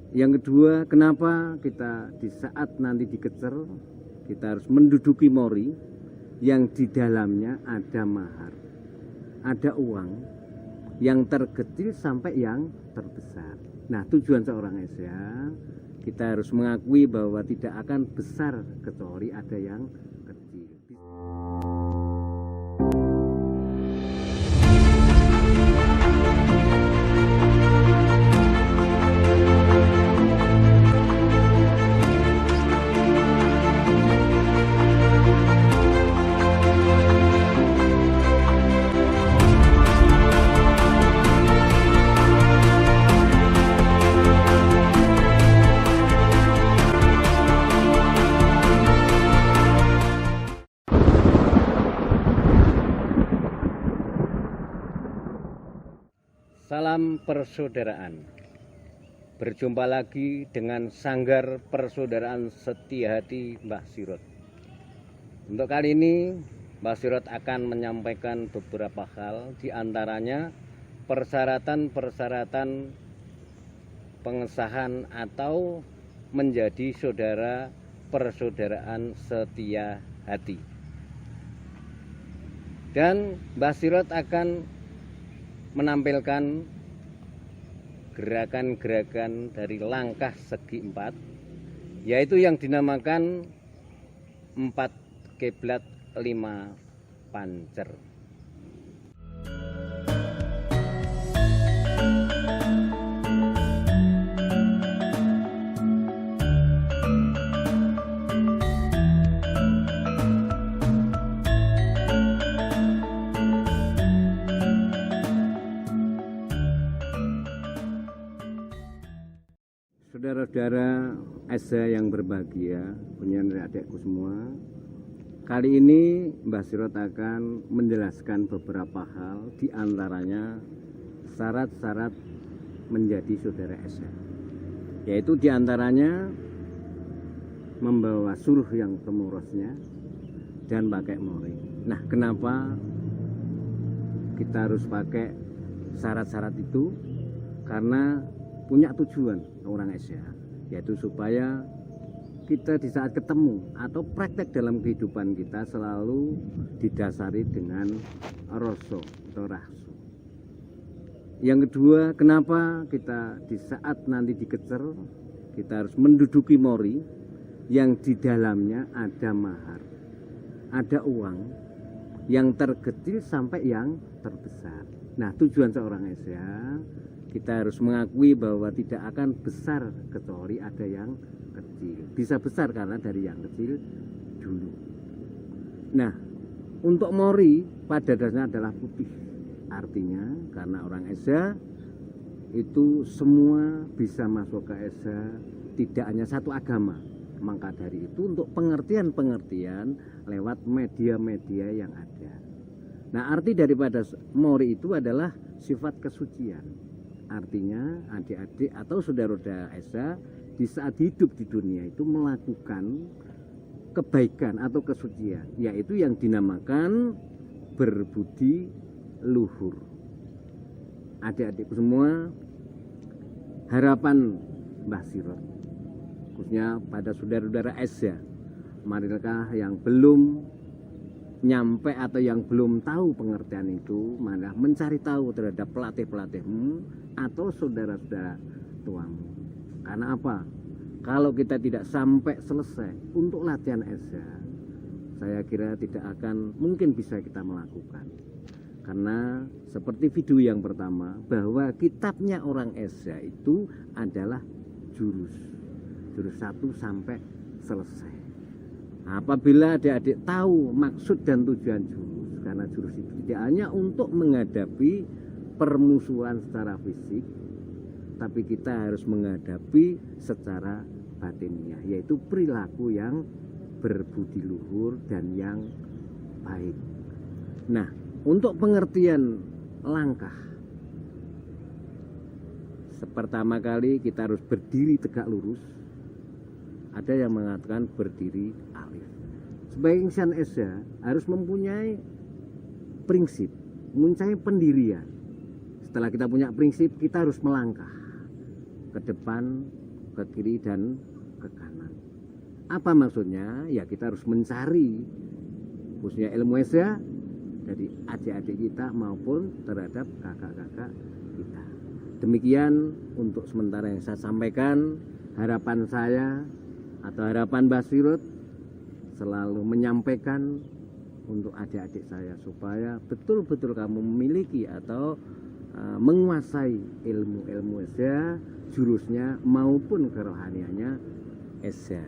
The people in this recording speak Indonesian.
Yang kedua, kenapa kita di saat nanti dikecer, kita harus menduduki mori yang di dalamnya ada mahar, ada uang, yang terkecil sampai yang terbesar. Nah, tujuan seorang Esa, kita harus mengakui bahwa tidak akan besar kecuali ada yang kecil. Salam persaudaraan. Berjumpa lagi dengan Sanggar Persaudaraan Setia Hati Mbah Sirot. Untuk kali ini Mbah Sirot akan menyampaikan beberapa hal, diantaranya persyaratan-persyaratan pengesahan atau menjadi saudara persaudaraan setia hati. Dan Mbah Sirot akan menampilkan gerakan-gerakan dari langkah segi 4, yaitu yang dinamakan 4 kiblat 5 pancer. Saudara-saudara Esa yang berbahagia, punya adik-adikku semua, kali ini Mbah Sirot akan menjelaskan beberapa hal, diantaranya syarat-syarat menjadi saudara Esa, yaitu diantaranya membawa suluh yang pemurusnya dan pakai mori. Nah, kenapa kita harus pakai syarat-syarat itu? Karena punya tujuan orang Esa, yaitu supaya kita di saat ketemu atau praktek dalam kehidupan kita selalu didasari dengan rasa atau rahsu. Yang kedua, kenapa kita di saat nanti dikecer, kita harus menduduki mori yang di dalamnya ada mahar, ada uang, yang terkecil sampai yang terbesar. Nah, tujuan seorang Esa, kita harus mengakui bahwa tidak akan besar kecuali ada yang kecil. Bisa besar karena dari yang kecil dulu. Nah, untuk mori pada dasarnya adalah putih. Artinya karena orang Esa itu semua bisa masuk ke Esa, tidak hanya satu agama. Maka dari itu untuk pengertian-pengertian lewat media-media yang ada. Nah, arti daripada mori itu adalah sifat kesucian. Artinya adik-adik atau saudara-saudara Esa di saat hidup di dunia itu melakukan kebaikan atau kesucian, yaitu yang dinamakan berbudi luhur. Adik-adikku semua, harapan Mbah Sirot khususnya pada saudara-saudara Esa, marilah yang belum nyampe atau yang belum tahu pengertian itu, malah mencari tahu terhadap pelatih-pelatihmu atau saudara-saudara tuamu. Karena apa? Kalau kita tidak sampai selesai untuk latihan Esa, saya kira tidak akan mungkin bisa kita melakukan. Karena seperti video yang pertama, bahwa kitabnya orang Esa itu adalah jurus 1 sampai selesai. Apabila adik-adik tahu maksud dan tujuan jurus, karena jurus itu tidak hanya untuk menghadapi permusuhan secara fisik, tapi kita harus menghadapi secara batiniah, yaitu perilaku yang berbudi luhur dan yang baik. Nah, untuk pengertian langkah, pertama kali kita harus berdiri tegak lurus. Ada yang mengatakan berdiri alif. Sebagai insan Esa harus mempunyai prinsip, mempunyai pendirian. Setelah kita punya prinsip, kita harus melangkah ke depan ke kiri dan ke kanan. Apa maksudnya? Ya kita harus mencari khususnya ilmu esya dari adik-adik kita maupun terhadap kakak-kakak kita. Demikian untuk sementara yang saya sampaikan. Harapan saya atau harapan Mbah Sirut selalu menyampaikan untuk adik-adik saya supaya betul-betul kamu memiliki atau menguasai ilmu-ilmu esya, jurusnya maupun kerohaniannya esya.